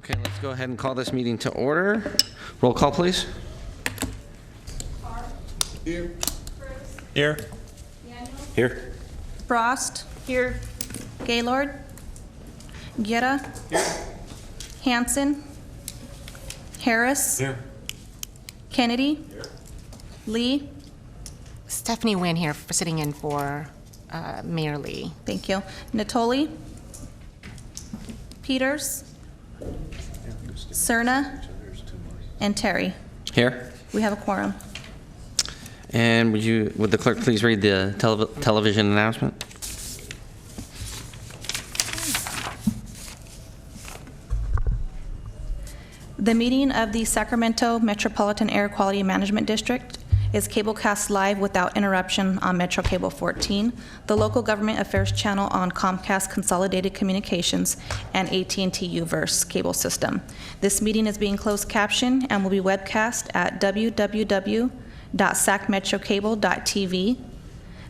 Okay, let's go ahead and call this meeting to order. Roll call, please. Here. Here. Here. Frost. Here. Gaylord. Guerra. Here. Hanson. Harris. Here. Kennedy. Here. Lee. Stephanie Nguyen here for sitting in for Mayor Lee. Thank you. Natoli. Peters. Cerna. And Terry. Here. We have a quorum. And would the clerk please read the television announcement? The meeting of the Sacramento Metropolitan Air Quality Management District is cablecast live without interruption on Metro Cable 14, the local government affairs channel on Comcast Consolidated Communications, and AT&T U-verse cable system. This meeting is being closed captioned and will be webcast at www.sacmetrocable.tv.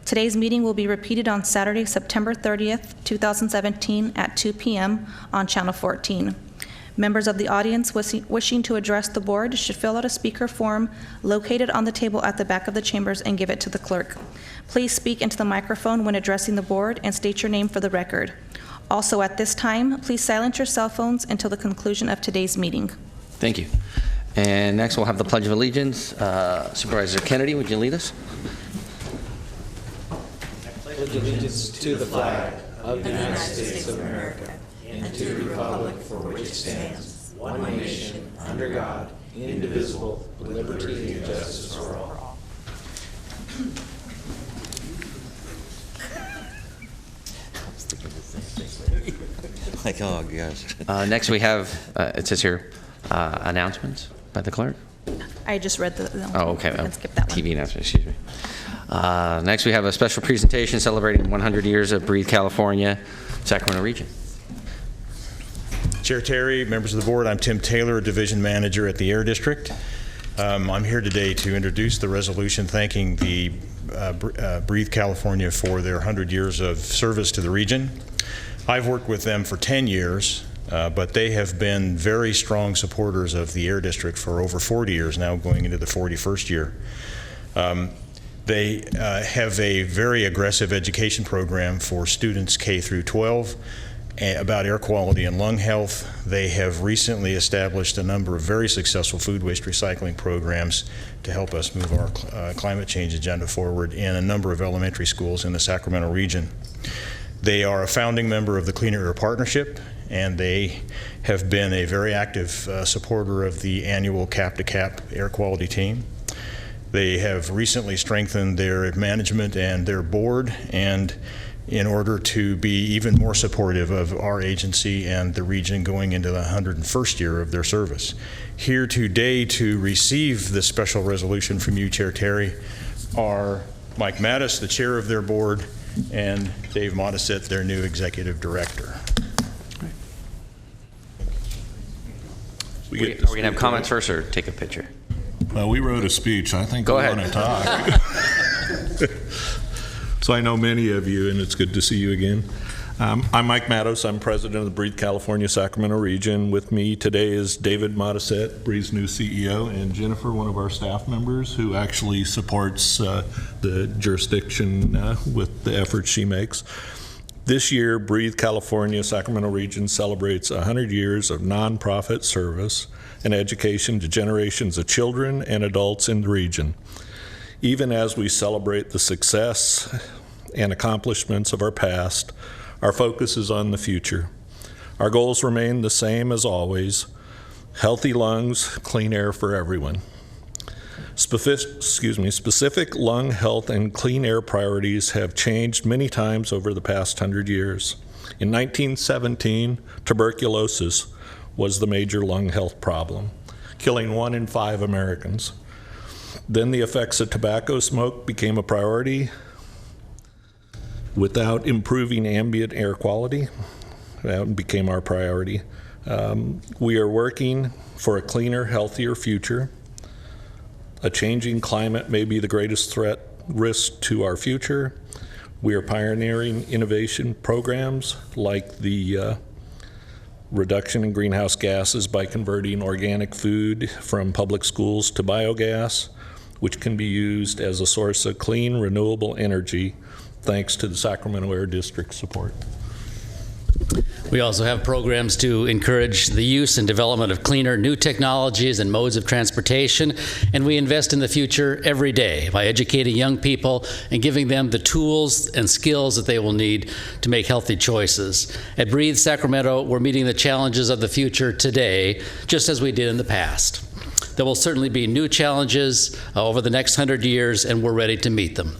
Today's meeting will be repeated on Saturday, September 30th, 2017 at 2 p.m. on Channel 14. Members of the audience wishing to address the board should fill out a speaker form located on the table at the back of the chambers and give it to the clerk. Please speak into the microphone when addressing the board and state your name for the record. Also at this time, please silence your cell phones until the conclusion of today's meeting. Thank you. And next we'll have the Pledge of Allegiance. Supervisor Kennedy, would you lead us? I pledge allegiance to the flag of the United States of America and to the republic for which it stands, one nation, under God, indivisible, with liberty and justice for all. Like, oh, gosh. Next we have, it says here, announcements by the clerk. I just read the Oh, okay. Let's skip that one. TV announcement, excuse me. Next we have a special presentation celebrating 100 years of Breathe California, Sacramento region. Chair Terry, members of the board, I'm Tim Taylor, Division Manager at the Air District. I'm here today to introduce the resolution thanking the Breathe California for their 100 years of service to the region. I've worked with them for 10 years, but they have been very strong supporters of the Air District for over 40 years now, going into the 41st year. They have a very aggressive education program for students K through 12 about air quality and lung health. They have recently established a number of very successful food waste recycling programs to help us move our climate change agenda forward in a number of elementary schools in the Sacramento region. They are a founding member of the Clean Air Partnership, and they have been a very active supporter of the annual Cap to Cap air quality team. They have recently strengthened their management and their board, and in order to be even more supportive of our agency and the region going into the 101st year of their service. Here today to receive this special resolution from you, Chair Terry, are Mike Mattis, the chair of their board, and Dave Modisett, their new executive director. Are we going to have comments first or take a picture? Well, we wrote a speech. I think Go we ahead. want to talk. So I know many of you, and it's good to see you again. I'm Mike Mattos. I'm president of the Breathe California Sacramento region. With me today is David Modisett, Breathe's new CEO, and Jennifer, one of our staff members, who actually supports the jurisdiction with the efforts she makes. This year, Breathe California Sacramento region celebrates 100 years of nonprofit service and education to generations of children and adults in the region. Even as we celebrate the success and accomplishments of our past, our focus is on the future. Our goals remain the same as always: healthy lungs, clean air for everyone. Specific lung health and clean air priorities have changed many times over the past 100 years. In 1917, tuberculosis was the major lung health problem, killing 1 in 5 Americans. Then the effects of tobacco smoke became a priority. Without improving ambient air quality, that became our priority. We are working for a cleaner, healthier future. A changing climate may be the greatest risk to our future. We are pioneering innovation programs like the reduction in greenhouse gases by converting organic food from public schools to biogas, which can be used as a source of clean, renewable energy, thanks to the Sacramento Air District's support. We also have programs to encourage the use and development of cleaner new technologies and modes of transportation, and we invest in the future every day by educating young people and giving them the tools and skills that they will need to make healthy choices. At Breathe Sacramento, we're meeting the challenges of the future today, just as we did in the past. There will certainly be new challenges over the next 100 years, and we're ready to meet them.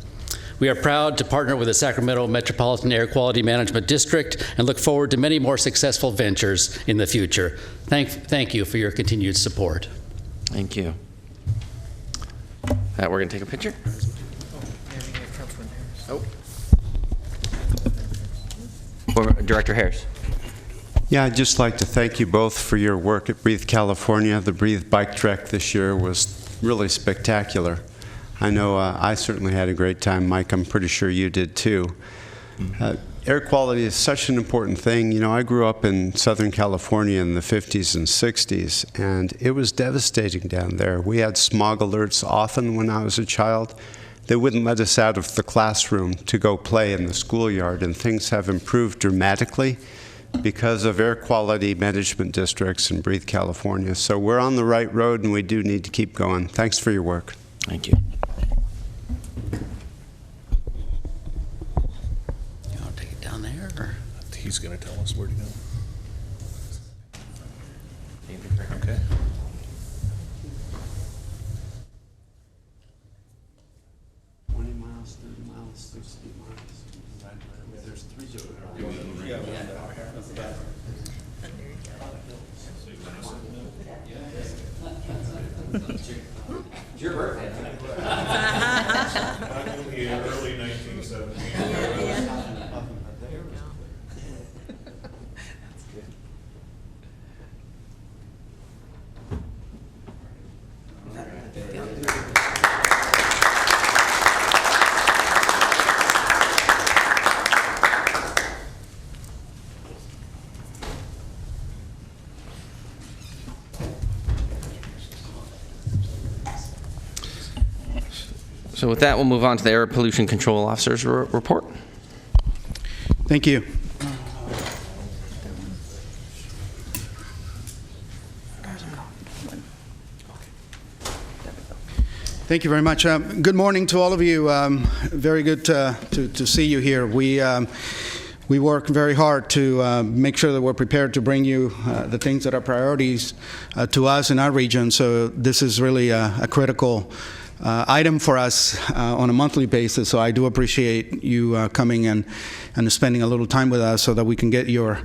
We are proud to partner with the Sacramento Metropolitan Air Quality Management District and look forward to many more successful ventures in the future. Thank you for your continued support. Thank you. We're going to take a picture. Oh. Director Harris. Yeah, I'd just like to thank you both for your work at Breathe California. The Breathe Bike Trek this year was really spectacular. I know I certainly had a great time. Mike, I'm pretty sure you did too. Air quality is such an important thing. You know, I grew up in Southern California in the 50s and 60s, and it was devastating down there. We had smog alerts often when I was a child. They wouldn't let us out of the classroom to go play in the schoolyard, and things have improved dramatically because of air quality management districts in Breathe California. So we're on the right road, and we do need to keep going. Thanks for your work. Thank you. He's going to tell us where to go. Okay. Miles, 30 miles, 60 miles. There's 3 It's your birthday. Early 1970s. So with that, we'll move on to the Air Pollution Control Officer's report. Thank you. Thank you very much. Good morning to all of you. Very good to see you here. We work very hard to make sure that we're prepared to bring you the things that are priorities to us in our region. So this is really a critical item for us on a monthly basis. So I do appreciate you coming and spending a little time with us so that we can get your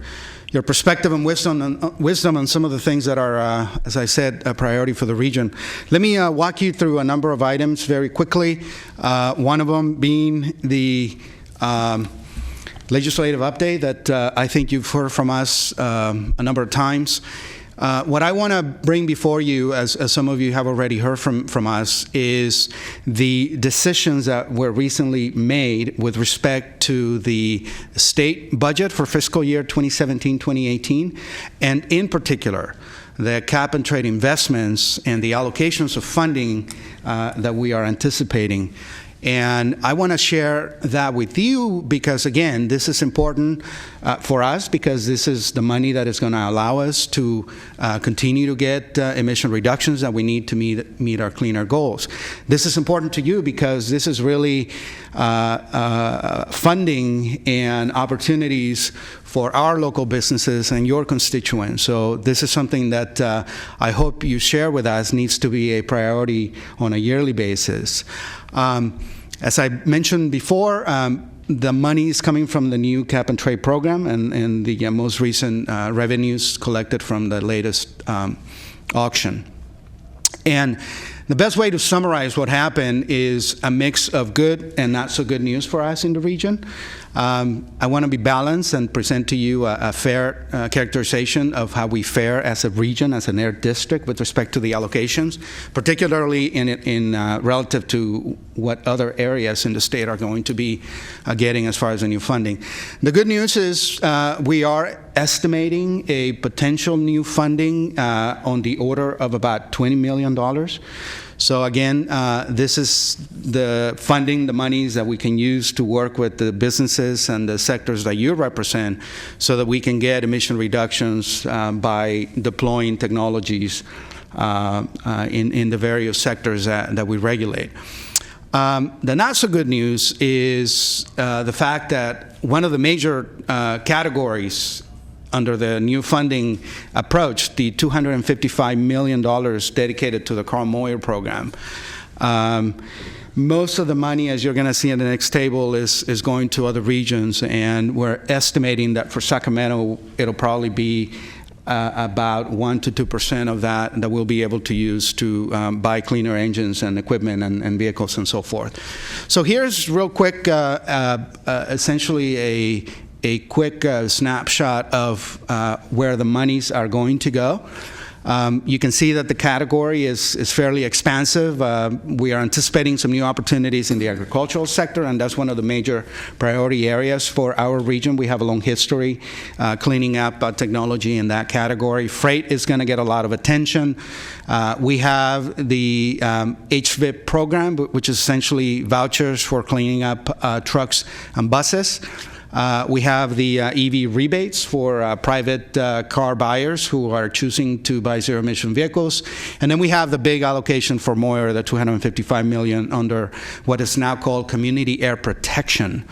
perspective and wisdom on some of the things that are, as I said, a priority for the region. Let me walk you through a number of items very quickly. One of them being the legislative update that I think you've heard from us a number of times. What I want to bring before you, as some of you have already heard from us, is the decisions that were recently made with respect to the state budget for fiscal year 2017-2018, and in particular, the cap and trade investments and the allocations of funding that we are anticipating. And I want to share that with you because, again, this is important for us because this is the money that is going to allow us to continue to get emission reductions that we need to meet our cleaner goals. This is important to you because this is really funding and opportunities for our local businesses and your constituents. So this is something that I hope you share with us needs to be a priority on a yearly basis. As I mentioned before, the money is coming from the new cap and trade program and the most recent revenues collected from the latest auction. And the best way to summarize what happened is a mix of good and not so good news for us in the region. I want to be balanced and present to you a fair characterization of how we fare as a region, as an air district with respect to the allocations, particularly in relative to what other areas in the state are going to be getting as far as the new funding. The good news is we are estimating a potential new funding on the order of about $20 million. So again, this is the funding, the monies that we can use to work with the businesses and the sectors that you represent so that we can get emission reductions by deploying technologies in the various sectors that we regulate. The not so good news is the fact that one of the major categories under the new funding approach, the $255 million dedicated to the Carl Moyer program. Most of the money, as you're going to see in the next table, is going to other regions, and we're estimating that for Sacramento, it'll probably be about 1% to 2% of that we'll be able to use to buy cleaner engines and equipment and vehicles and so forth. So here's real quick, essentially a quick snapshot of where the monies are going to go. You can see that the category is fairly expansive. We are anticipating some new opportunities in the agricultural sector, and that's one of the major priority areas for our region. We have a long history cleaning up technology in that category. Freight is going to get a lot of attention. We have the HVIP program, which is essentially vouchers for cleaning up trucks and buses. We have the EV rebates for private car buyers who are choosing to buy zero-emission vehicles. And then we have the big allocation for Moyer, the $255 million under what is now called Community Air Protection.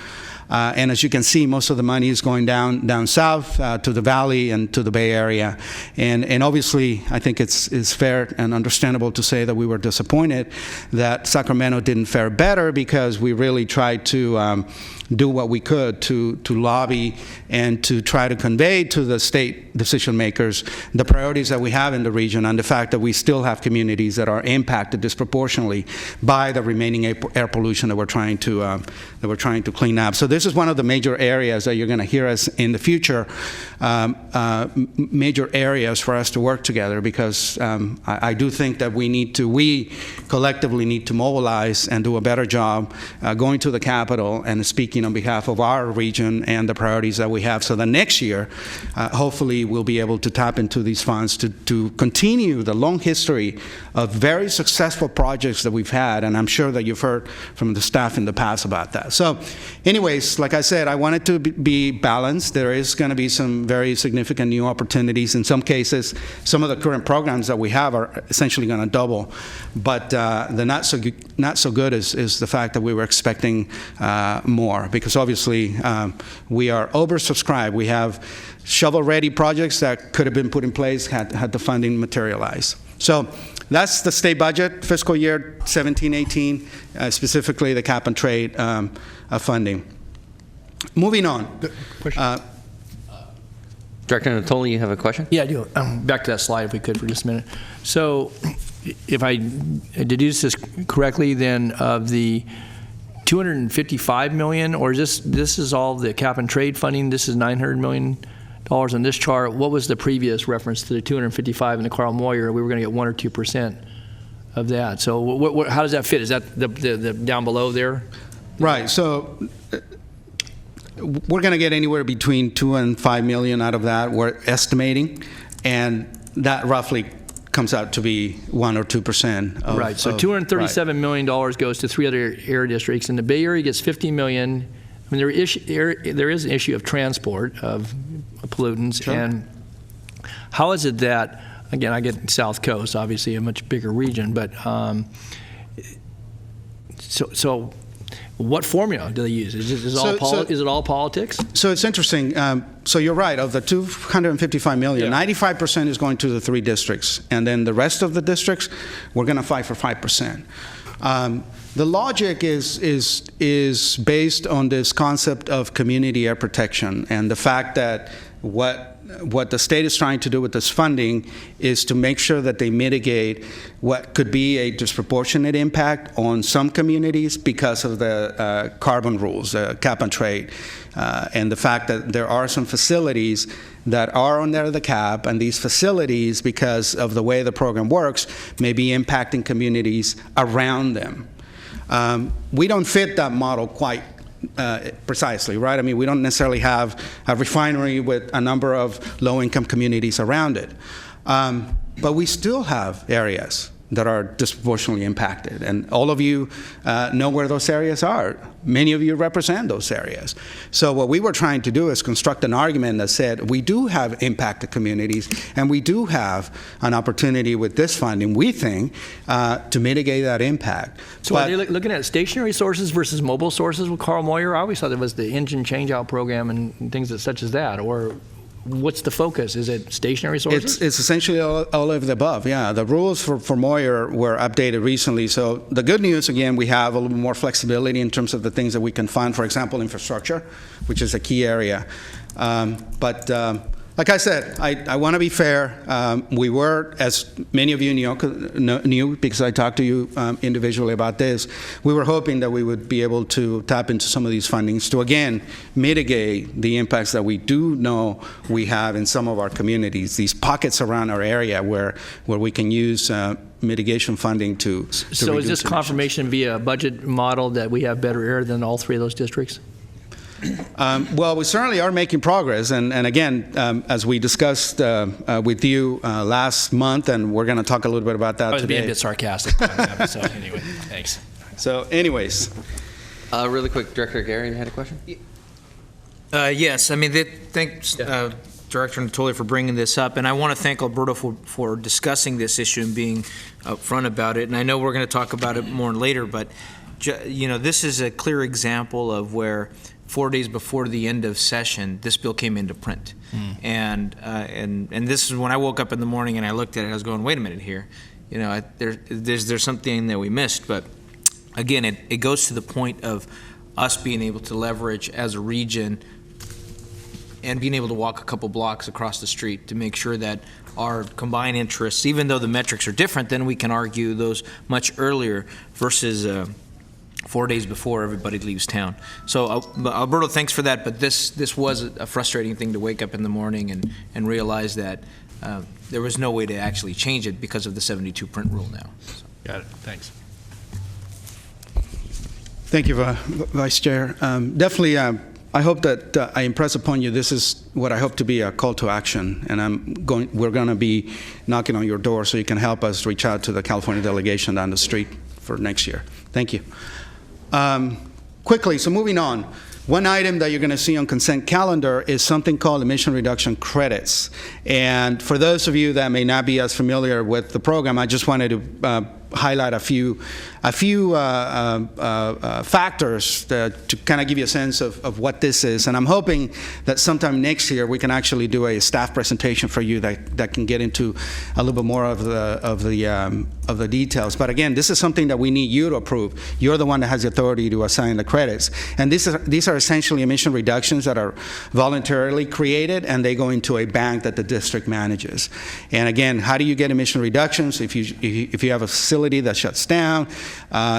And as you can see, most of the money is going down south to the Valley and to the Bay Area. And obviously, I think it's fair and understandable to say that we were disappointed that Sacramento didn't fare better, because we really tried to do what we could to lobby and to try to convey to the state decision makers the priorities that we have in the region, and the fact that we still have communities that are impacted disproportionately by the remaining air pollution that we're trying to clean up. So this is one of the major areas that you're going to hear us in the future, major areas for us to work together, because I do think that we collectively need to mobilize and do a better job going to the Capitol and speaking on behalf of our region and the priorities that we have, so that next year, hopefully, we'll be able to tap into these funds to continue the long history of very successful projects that we've had, and I'm sure that you've heard from the staff in the past about that. So anyways, like I said, I want it to be balanced. There is going to be some very significant new opportunities. In some cases, some of the current programs that we have are essentially going to double, but the not so good is the fact that we were expecting more, because obviously we are oversubscribed. We have shovel-ready projects that could have been put in place had the funding materialized. So that's the state budget, fiscal year 17-18, specifically the cap and trade funding. Moving on. Director Natoli, you have a question? Yeah, I do. Back to that slide, if we could, for just a minute. So if I deduce this correctly, then of the $255 million, or is this is all the cap and trade funding? This is $900 million on this chart. What was the previous reference to the 255 in the Carl Moyer? We were going to get 1 or 2% of that. So how does that fit? Is that the down below there? Right. So we're going to get anywhere between $2 and $5 million out of that, we're estimating, and that roughly comes out to be 1 or 2% of, right. So $237 million goes to 3 other air districts, and the Bay Area gets $50 million. I mean, there is an issue of transport of pollutants, sure. And how is it that, again, I get South Coast, obviously a much bigger region, but so what formula do they use? Is it all politics? So it's interesting. So you're right. Of the $255 million, yeah. 95% is going to the 3 districts, and then the rest of the districts, we're going to fight for 5%. The logic is based on this concept of community air protection, and the fact that what the state is trying to do with this funding is to make sure that they mitigate what could be a disproportionate impact on some communities because of the carbon rules, cap and trade, and the fact that there are some facilities that are under the cap, and these facilities, because of the way the program works, may be impacting communities around them. We don't fit that model quite precisely, right? I mean, we don't necessarily have a refinery with a number of low-income communities around it. But we still have areas that are disproportionately impacted. And all of you know where those areas are. Many of you represent those areas. So what we were trying to do is construct an argument that said we do have impacted communities, and we do have an opportunity with this funding, we think, to mitigate that impact. So are they looking at stationary sources versus mobile sources with Carl Moyer? I always thought it was the engine change-out program and things such as that. Or what's the focus? Is it stationary sources? It's essentially all of the above, yeah. The rules for Moyer were updated recently. So the good news, again, we have a little more flexibility in terms of the things that we can fund, for example, infrastructure, which is a key area. Like I said, I want to be fair. We were, as many of you knew because I talked to you individually about this, we were hoping that we would be able to tap into some of these fundings to, again, mitigate the impacts that we do know we have in some of our communities, these pockets around our area where we can use mitigation funding to So is this confirmation via a budget model that we have better air than all three of those districts? Well, we certainly are making progress, and again, as we discussed with you last month, and we're going to talk a little bit about that today. I was being a bit sarcastic. So anyway, thanks. So anyways. Really quick, Director Gary, you had a question? Yes, I mean, thanks, Director Natoli, for bringing this up, and I want to thank Alberto for discussing this issue and being upfront about it, and I know we're going to talk about it more later, but this is a clear example of where 4 days before the end of session, this bill came into print. And this is when I woke up in the morning and I looked at it, I was going, wait a minute here. There's something that we missed. But again, it goes to the point of us being able to leverage as a region and being able to walk a couple blocks across the street to make sure that our combined interests, even though the metrics are different, then we can argue those much earlier versus 4 days before everybody leaves town. So Alberto, thanks for that, but this was a frustrating thing to wake up in the morning and realize that there was no way to actually change it because of the 72 print rule now. So. Got it, thanks. Thank you, Vice Chair. Definitely, I hope that I impress upon you this is what I hope to be a call to action, and we're going to be knocking on your door so you can help us reach out to the California delegation down the street for next year. Thank you. Quickly, so moving on. One item that you're going to see on consent calendar is something called emission reduction credits. And for those of you that may not be as familiar with the program, I just wanted to highlight a few factors to kind of give you a sense of what this is. And I'm hoping that sometime next year we can actually do a staff presentation for you that can get into a little bit more of the details. But again, this is something that we need you to approve. You're the one that has the authority to assign the credits. And these are essentially emission reductions that are voluntarily created, and they go into a bank that the district manages. And again, how do you get emission reductions? If you have a facility that shuts down,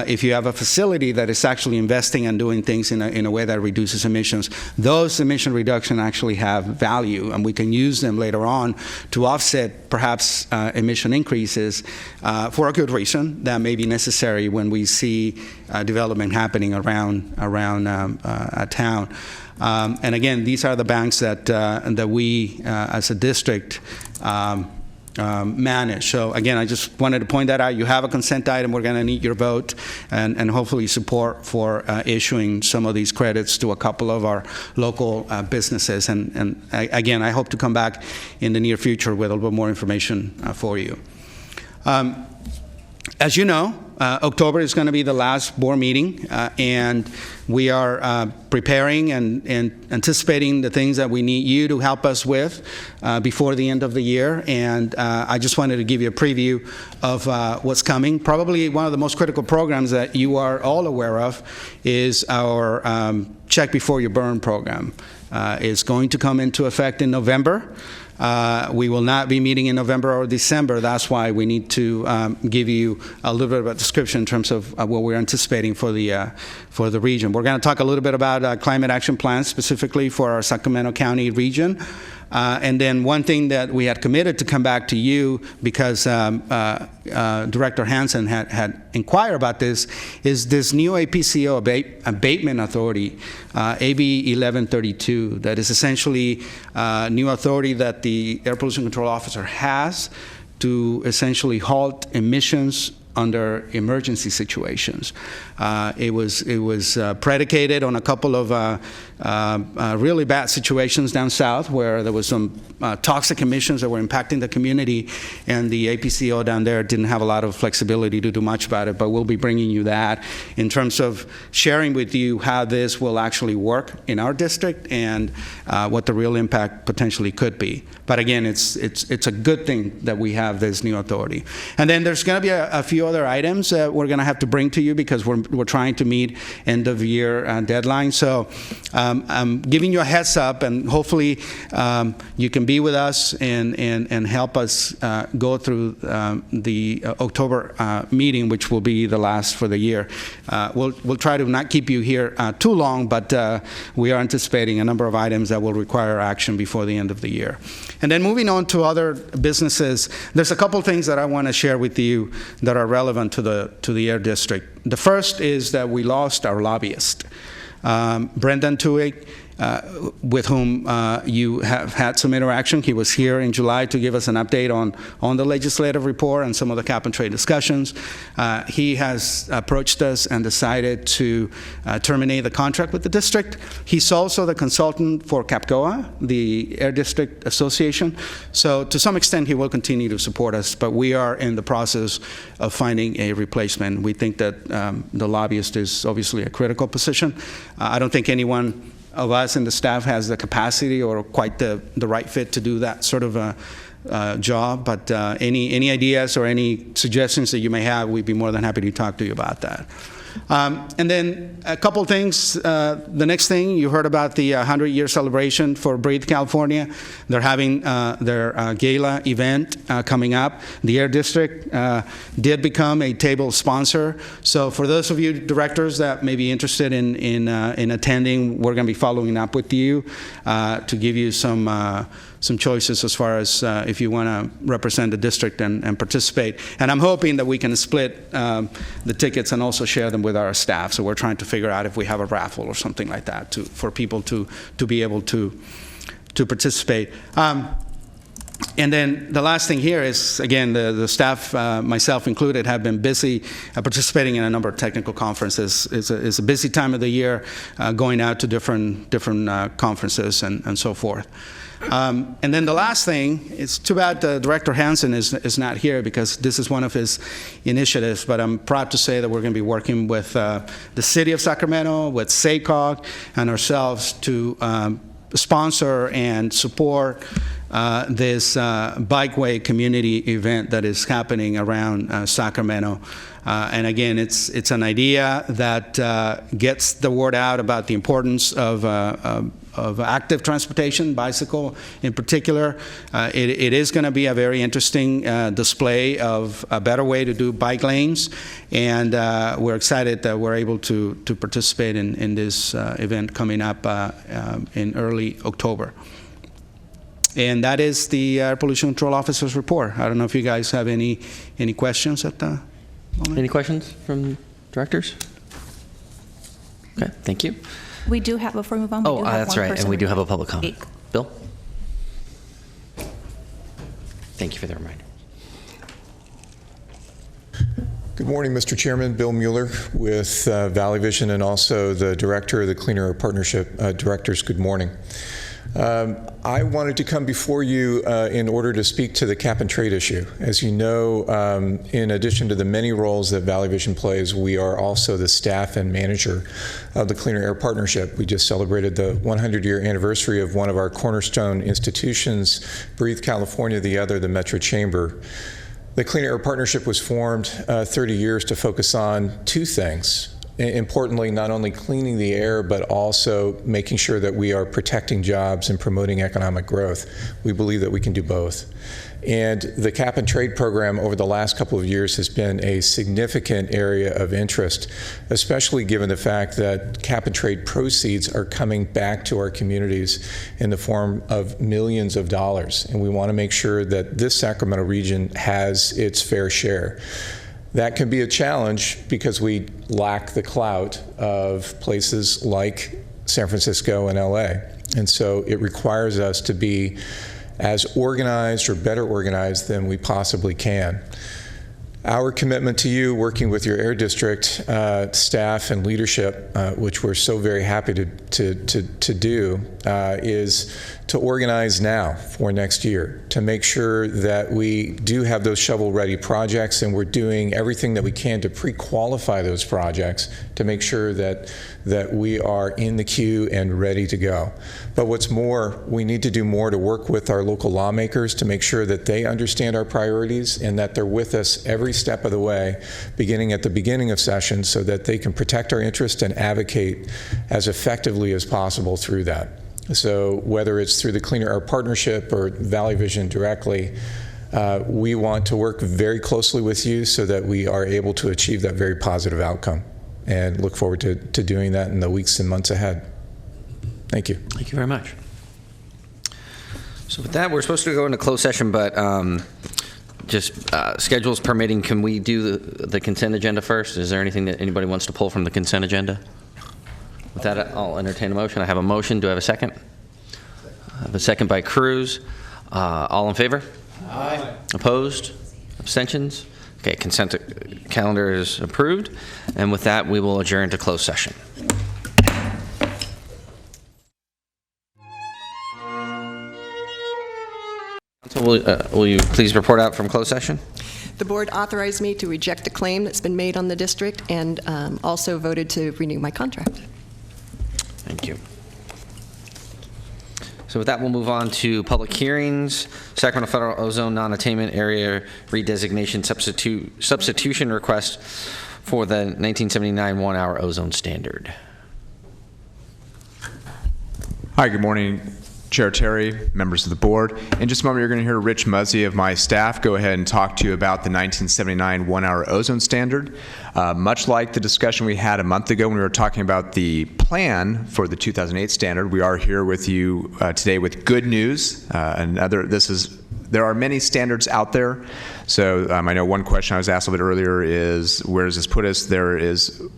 if you have a facility that is actually investing and doing things in a way that reduces emissions, those emission reductions actually have value, and we can use them later on to offset perhaps emission increases for a good reason that may be necessary when we see development happening around a town. And again, these are the banks that we as a district manage. So again, I just wanted to point that out. You have a consent item. We're going to need your vote and hopefully support for issuing some of these credits to a couple of our local businesses. And again, I hope to come back in the near future with a little bit more information for you. As you know, October is going to be the last board meeting, and we are preparing and anticipating the things that we need you to help us with before the end of the year. And I just wanted to give you a preview of what's coming. Probably one of the most critical programs that you are all aware of is our Check Before You Burn program. It's going to come into effect in November. We will not be meeting in November or December. That's why we need to give you a little bit of a description in terms of what we're anticipating for the region. We're going to talk a little bit about climate action plans specifically for our Sacramento County region. And then one thing that we had committed to come back to you, because Director Hansen had inquired about this, is this new APCO abatement authority, AB 1132, that is essentially new authority that the Air Pollution Control Officer has to essentially halt emissions under emergency situations. It was predicated on a couple of really bad situations down south where there was some toxic emissions that were impacting the community, and the APCO down there didn't have a lot of flexibility to do much about it, but we'll be bringing you that in terms of sharing with you how this will actually work in our district and what the real impact potentially could be. But again, it's a good thing that we have this new authority. And then there's going to be a few other items that we're going to have to bring to you because we're trying to meet end of year deadline. So I'm giving you a heads up, and hopefully you can be with us and help us go through the October meeting, which will be the last for the year. We'll try to not keep you here too long, but we are anticipating a number of items that will require action before the end of the year. And then moving on to other businesses, there's a couple things that I want to share with you that are relevant to the Air District. The first is that we lost our lobbyist, Brendan Tuig, with whom you have had some interaction. He was here in July to give us an update on the legislative report and some of the cap and trade discussions. He has approached us and decided to terminate the contract with the district. He's also the consultant for CAPCOA, the Air District Association. So to some extent, he will continue to support us, but we are in the process of finding a replacement. We think that the lobbyist is obviously a critical position. I don't think anyone of us and the staff has the capacity or quite the right fit to do that sort of a job, but any ideas or any suggestions that you may have, we'd be more than happy to talk to you about that. And then a couple things. The next thing, you heard about the 100-year celebration for Breathe California. They're having their gala event coming up. The Air District did become a table sponsor. So for those of you directors that may be interested in attending, we're going to be following up with you to give you some choices as far as if you want to represent the district and participate. And I'm hoping that we can split the tickets and also share them with our staff. So we're trying to figure out if we have a raffle or something like that for people to be able to participate. And then the last thing here is, again, the staff, myself included, have been busy participating in a number of technical conferences. It's a busy time of the year, going out to different conferences and so forth. And then the last thing, it's too bad Director Hansen is not here because this is one of his initiatives, but I'm proud to say that we're going to be working with the City of Sacramento, with SACOG, and ourselves to sponsor and support this bikeway community event that is happening around Sacramento. And again, it's an idea that gets the word out about the importance of active transportation, bicycle in particular. It is going to be a very interesting display of a better way to do bike lanes, and we're excited that we're able to participate in this event coming up in early October. And that is the Air Pollution Control Officer's report. I don't know if you guys have any questions at the moment. Any questions from directors? Okay, thank you. We do have, before we move on, we do have that's one right, person. and we do have a public comment. Bill? Thank you for the reminder. Good morning, Mr. Chairman. Bill Mueller with Valley Vision and also the Director of the Clean Air Partnership. Directors, good morning. I wanted to come before you in order to speak to the cap and trade issue. As you know, in addition to the many roles that Valley Vision plays, we are also the staff and manager of the Cleaner Air Partnership. We just celebrated the 100-year anniversary of one of our cornerstone institutions, Breathe California, the other, the Metro Chamber. The Clean Air Partnership was formed 30 years to focus on two things. importantly, not only cleaning the air, but also making sure that we are protecting jobs and promoting economic growth. We believe that we can do both. And the cap and trade program over the last couple of years has been a significant area of interest, especially given the fact that cap and trade proceeds are coming back to our communities in the form of millions of dollars. And we want to make sure that this Sacramento region has its fair share. That can be a challenge because we lack the clout of places like San Francisco and LA. And so it requires us to be as organized or better organized than we possibly can. Our commitment to you, working with your Air District staff and leadership, which we're so very happy to do, is to organize now for next year, to make sure that we do have those shovel-ready projects, and we're doing everything that we can to pre-qualify those projects to make sure that we are in the queue and ready to go. But what's more, we need to do more to work with our local lawmakers to make sure that they understand our priorities and that they're with us every step of the way, beginning at the beginning of sessions, so that they can protect our interest and advocate as effectively as possible through that. So whether it's through the Cleaner Air Partnership or Valley Vision directly, we want to work very closely with you so that we are able to achieve that very positive outcome, and look forward to doing that in the weeks and months ahead. Thank you. Thank you very much. So with that, we're supposed to go into closed session, but just schedules permitting, can we do the consent agenda first? Is there anything that anybody wants to pull from the consent agenda? With that, I'll entertain a motion. I have a motion. Do I have a second? I have a second by Cruz. All in favor? Aye. Opposed? Abstentions? Okay, consent calendar is approved. And with that, we will adjourn to closed session. Will you please report out from closed session? The board authorized me to reject a claim that's been made on the district, and also voted to renew my contract. Thank you. So with that, we'll move on to public hearings. Sacramento Federal Ozone Non-Attainment Area Redesignation Substitution Request for the 1979 one-hour ozone standard. Hi, good morning, Chair Terry, members of the board. In just a moment, you're going to hear Rich Muzzy of my staff go ahead and talk to you about the 1979 one-hour ozone standard. Much like the discussion we had a month ago when we were talking about the plan for the 2008 standard, we are here with you today with good news. There are many standards out there. So I know one question I was asked a little bit earlier is, where does this put us?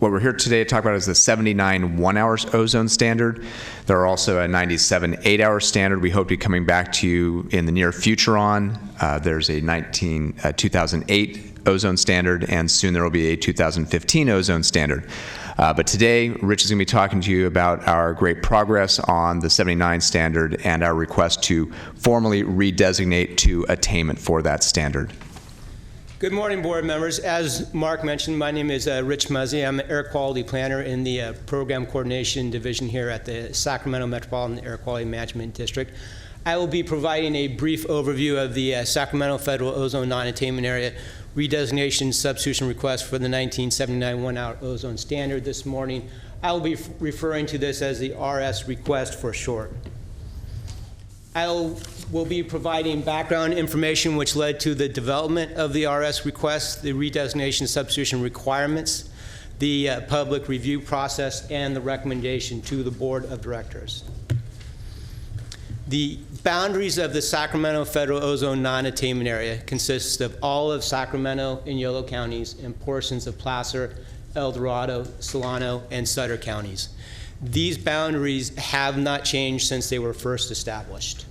What we're here today to talk about is the 79 one-hour ozone standard. There are also a 97 8-hour standard we hope to be coming back to you in the near future on. There's a 2008 ozone standard, and soon there will be a 2015 ozone standard. But today, Rich is going to be talking to you about our great progress on the 79 standard and our request to formally redesignate to attainment for that standard. Good morning, board members. As Mark mentioned, my name is Rich Muzzy. I'm an air quality planner in the program coordination division here at the Sacramento Metropolitan Air Quality Management District. I will be providing a brief overview of the Sacramento Federal Ozone Non-Attainment Area Redesignation Substitution Request for the 1979 one-hour ozone standard this morning. I will be referring to this as the RS request for short. I will be providing background information which led to the development of the RS request, the redesignation substitution requirements, the public review process, and the recommendation to the board of directors. The boundaries of the Sacramento Federal Ozone Non-Attainment Area consists of all of Sacramento and Yolo counties and portions of Placer, El Dorado, Solano, and Sutter counties. These boundaries have not changed since they were first established.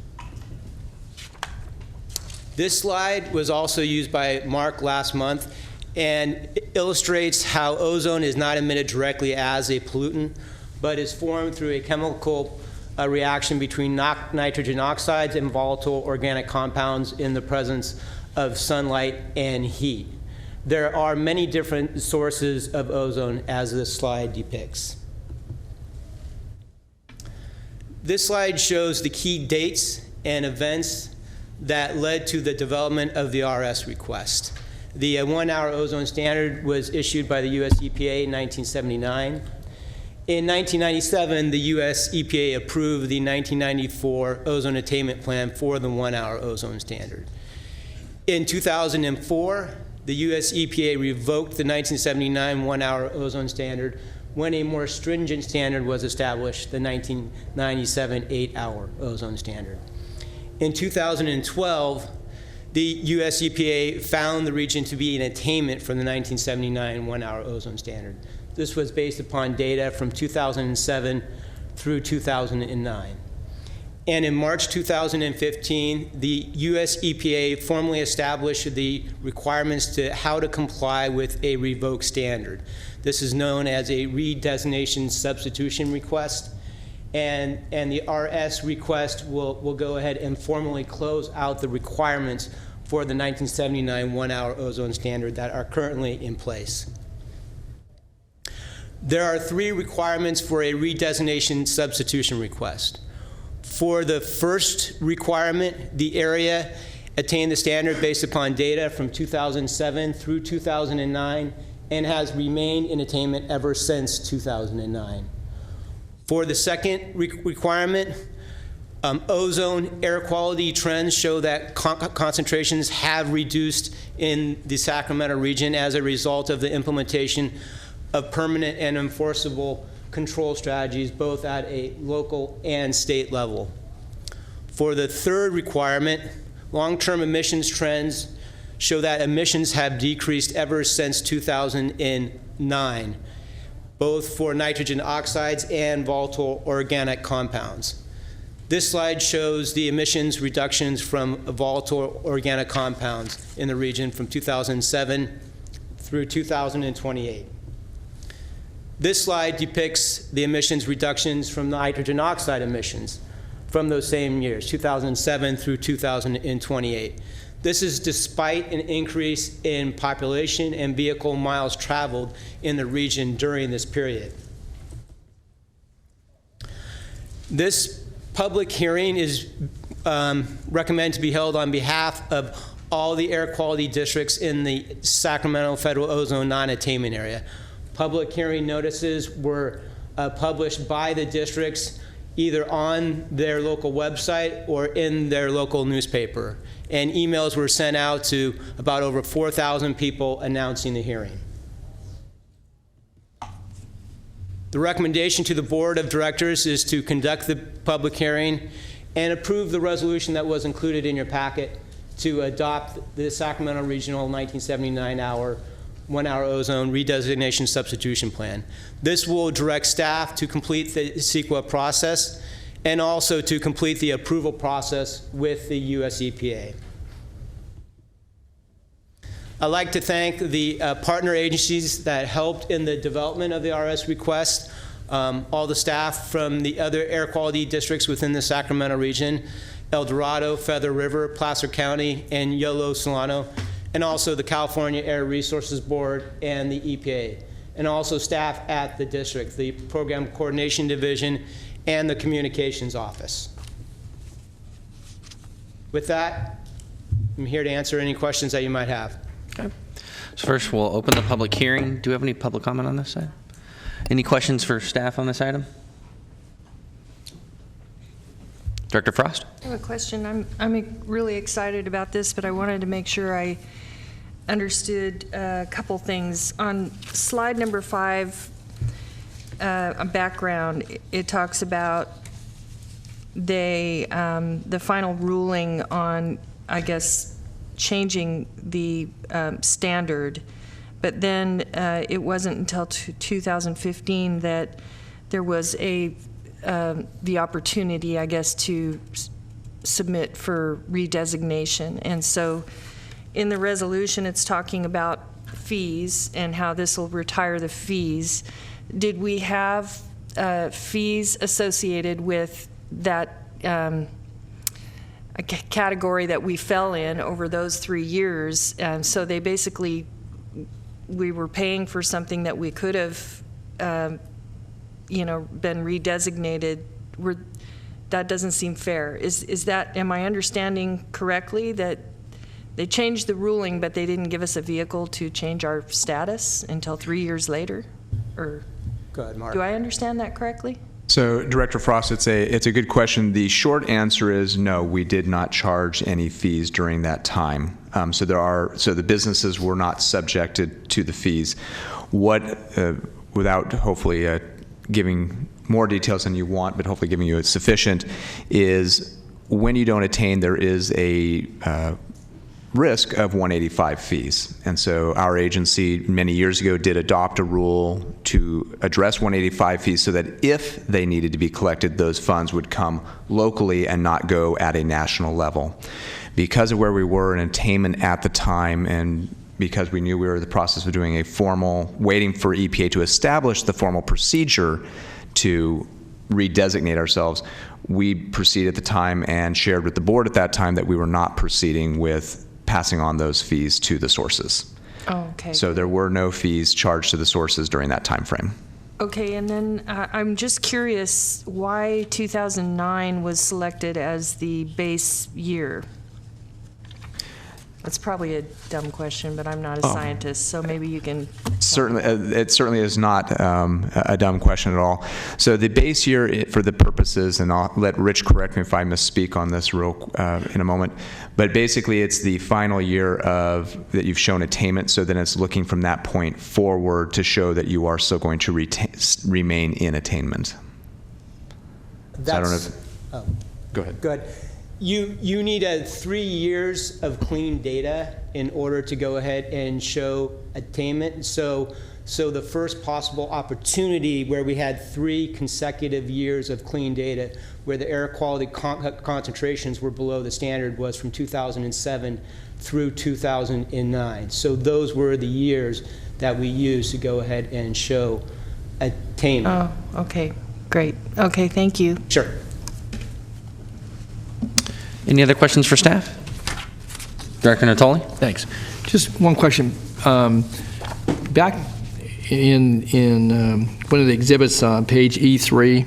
This slide was also used by Mark last month and illustrates how ozone is not emitted directly as a pollutant, but is formed through a chemical reaction between nitrogen oxides and volatile organic compounds in the presence of sunlight and heat. There are many different sources of ozone, as this slide depicts. This slide shows the key dates and events that led to the development of the RS request. The 1 hour ozone standard was issued by the US EPA in 1979. In 1997, the US EPA approved the 1994 ozone attainment plan for the 1 hour ozone standard. In 2004, the US EPA revoked the 1979 1 hour ozone standard when a more stringent standard was established, the 1997 8 hour ozone standard. In 2012, the US EPA found the region to be in attainment for the 1979 1 hour ozone standard. This was based upon data from 2007 through 2009. And in March 2015, the US EPA formally established the requirements to how to comply with a revoked standard. This is known as a redesignation substitution request. And the RS request will go ahead and formally close out the requirements for the 1979 1 hour ozone standard that are currently in place. There are 3 requirements for a redesignation substitution request. For the first requirement, the area attained the standard based upon data from 2007 through 2009 and has remained in attainment ever since 2009. For the second requirement, ozone air quality trends show that concentrations have reduced in the Sacramento region as a result of the implementation of permanent and enforceable control strategies both at a local and state level. For the third requirement, long-term emissions trends show that emissions have decreased ever since 2009, both for nitrogen oxides and volatile organic compounds. This slide shows the emissions reductions from volatile organic compounds in the region from 2007 through 2028. This slide depicts the emissions reductions from nitrogen oxide emissions from those same years, 2007 through 2028. This is despite an increase in population and vehicle miles traveled in the region during this period. This public hearing is recommended to be held on behalf of all the air quality districts in the Sacramento Federal Ozone Non-Attainment Area. Public hearing notices were published by the districts either on their local website or in their local newspaper. And emails were sent out to about over 4,000 people announcing the hearing. The recommendation to the board of directors is to conduct the public hearing and approve the resolution that was included in your packet to adopt the Sacramento Regional 1979 1 hour ozone redesignation substitution plan. This will direct staff to complete the CEQA process and also to complete the approval process with the US EPA. I'd like to thank the partner agencies that helped in the development of the RS request, all the staff from the other air quality districts within the Sacramento region, El Dorado, Feather River, Placer County, and Yolo Solano, and also the California Air Resources Board and the EPA, and also staff at the district, the Program Coordination Division, and the Communications Office. With that, I'm here to answer any questions that you might have. Okay. So first, we'll open the public hearing. Do we have any public comment on this side? Any questions for staff on this item? Director Frost? I have a question. I'm really excited about this, but I wanted to make sure I understood a couple things. On slide number 5, background, it talks about the final ruling on, I guess, changing the standard, but then it wasn't until 2015 that there was the opportunity, I guess, to submit for redesignation. And so in the resolution, it's talking about fees and how this will retire the fees. Did we have fees associated with that category that we fell in over those 3 years? So they basically, we were paying for something that we could have been redesignated. That doesn't seem fair. Is that, am I understanding correctly that they changed the ruling, but they didn't give us a vehicle to change our status until 3 years later? Or Go ahead, Mark. do I understand that correctly? So, Director Frost, it's a good question. The short answer is no, we did not charge any fees during that time. So the businesses were not subjected to the fees. What, without hopefully giving more details than you want, but hopefully giving you sufficient, is when you don't attain, there is a risk of 185 fees. And so our agency many years ago did adopt a rule to address 185 fees so that if they needed to be collected, those funds would come locally and not go at a national level. Because of where we were in attainment at the time, and because we knew we were in the process of doing a formal, waiting for EPA to establish the formal procedure to redesignate ourselves, we proceeded at the time and shared with the board at that time that we were not proceeding with passing on those fees to the sources. Oh, okay. So there were no fees charged to the sources during that time frame. Okay, and then I'm just curious why 2009 was selected as the base year. That's probably a dumb question, but I'm not a scientist, so maybe you can. Certainly, it certainly is not a dumb question at all. So the base year, for the purposes, and I'll let Rich correct me if I misspeak on this in a moment, but basically it's the final year that you've shown attainment, so then it's looking from that point forward to show that you are still going to remain in attainment. So I don't know if, go ahead. Good. You need 3 years of clean data in order to go ahead and show attainment. So the first possible opportunity where we had 3 consecutive years of clean data where the air quality concentrations were below the standard was from 2007 through 2009. So those were the years that we used to go ahead and show attainment. Oh, okay, great. Okay, thank you. Sure. Any other questions for staff? Director Natoli? Thanks. Just one question. Back in one of the exhibits on page E3,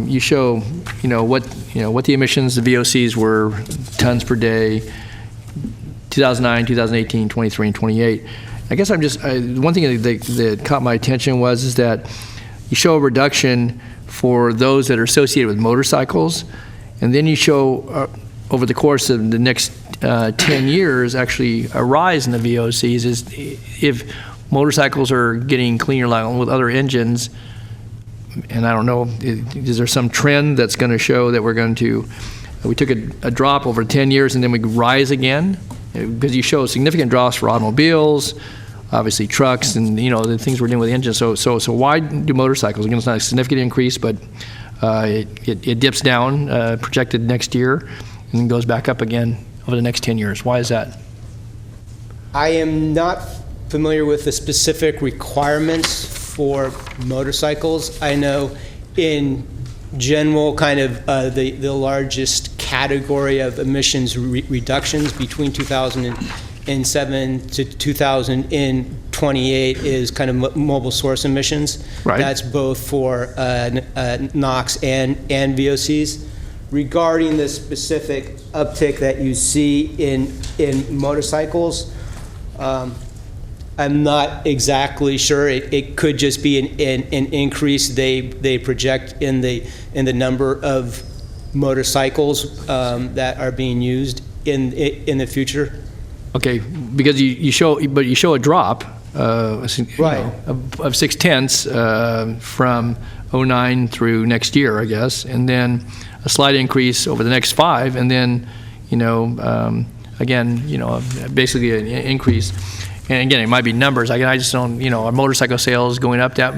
you show what the emissions, the VOCs were tons per day, 2009, 2018, 23, and 28. I guess one thing that caught my attention is that you show a reduction for those that are associated with motorcycles. And then you show, over the course of the next 10 years, actually a rise in the VOCs. If motorcycles are getting cleaner along with other engines, and I don't know, is there some trend that's going to show that we took a drop over 10 years and then we rise again? Because you show significant drops for automobiles, obviously trucks, and the things we're doing with the engines. So why do motorcycles? Again, it's not a significant increase, but it dips down projected next year and then goes back up again over the next 10 years. Why is that? I am not familiar with the specific requirements for motorcycles. I know in general kind of the largest category of emissions reductions between 2007 to 2028 is kind of mobile source emissions. Right. That's both for NOx and VOCs. Regarding the specific uptick that you see in motorcycles, I'm not exactly sure. It could just be an increase they project in the number of motorcycles that are being used in the future. Okay, because you show a drop of 0.6 from 09 through next year, I guess, and then a slight increase over the next 5, and then again, basically an increase. And again, it might be numbers. I just don't, our motorcycle sales going up that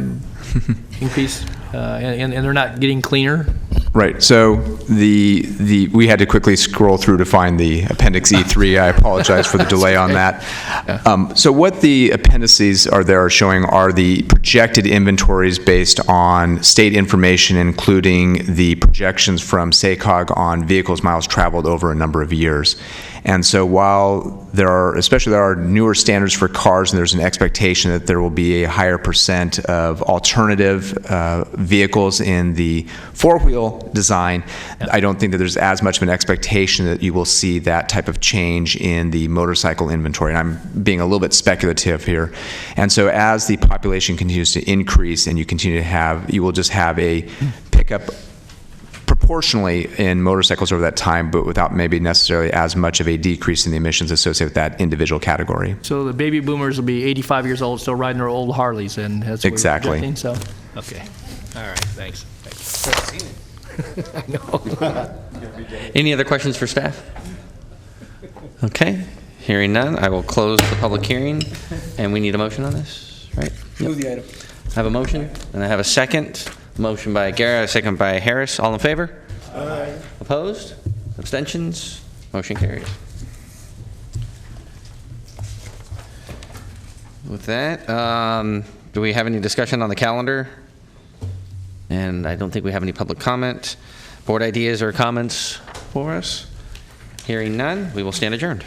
increase, and they're not getting cleaner. Right. So we had to quickly scroll through to find the Appendix E3. I apologize for the delay on that. So what the appendices are showing are the projected inventories based on state information, including the projections from SACOG on vehicles miles traveled over a number of years. And so while there are newer standards for cars, and there's an expectation that there will be a higher percent of alternative vehicles in the four-wheel design, I don't think that there's as much of an expectation that you will see that type of change in the motorcycle inventory. And I'm being a little bit speculative here. And so as the population continues to increase and you continue to have, you will just have a pickup proportionally in motorcycles over that time, but without maybe necessarily as much of a decrease in the emissions associated with that individual category. So the baby boomers will be 85 years old, still riding their old Harleys, and that's what Exactly. we're projecting, so, okay. All right, thanks. I know. Any other questions for staff? Okay, hearing none, I will close the public hearing, and we need a motion on this, right? Move the item. I have a motion, and I have a second. Motion by Guerra, a second by Harris. All in favor? Aye. Opposed? Abstentions? Motion carries. With that, do we have any discussion on the calendar? And I don't think we have any public comment. Board ideas or comments for us? Hearing none, we will stand adjourned.